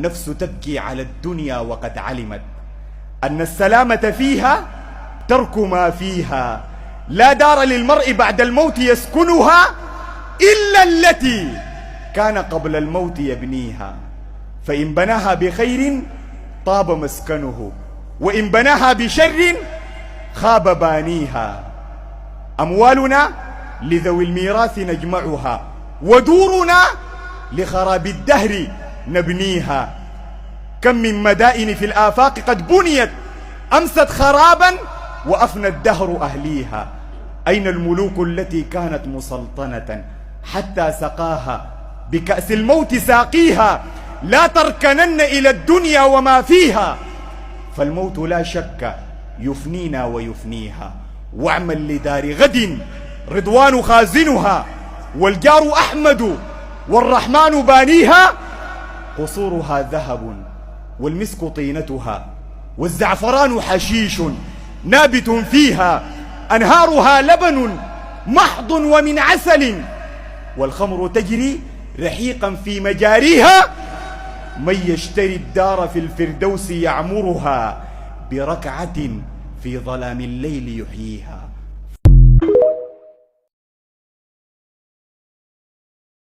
والنفس تبكي على الدنيا وقد علمت أن السلامة فيها ترك ما فيها. لا دار للمرء بعد الموت يسكنها إلا التي كان قبل الموت يبنيها، فإن بناها بخير طاب مسكنه، وإن بناها بشر خاب بانيها. أموالنا لذوي الميراث نجمعها، ودورنا لخراب الدهر نبنيها. كم من مدائن في الآفاق قد بنيت أمست خرابا وأفنى الدهر أهليها. أين الملوك التي كانت مسلطنة حتى سقاها بكأس الموت ساقيها؟ لا تركنن إلى الدنيا وما فيها، فالموت لا شك يفنينا ويفنيها. واعمل لدار غد رضوان خازنها، والجار أحمد والرحمن بانيها. قصورها ذهب والمسك طينتها، والزعفران حشيش نابت فيها. أنهارها لبن محض ومن عسل، والخمر تجري رحيقا في مجاريها. من يشتري الدار في الفردوس يعمرها، بركعة في ظلام الليل يحييها.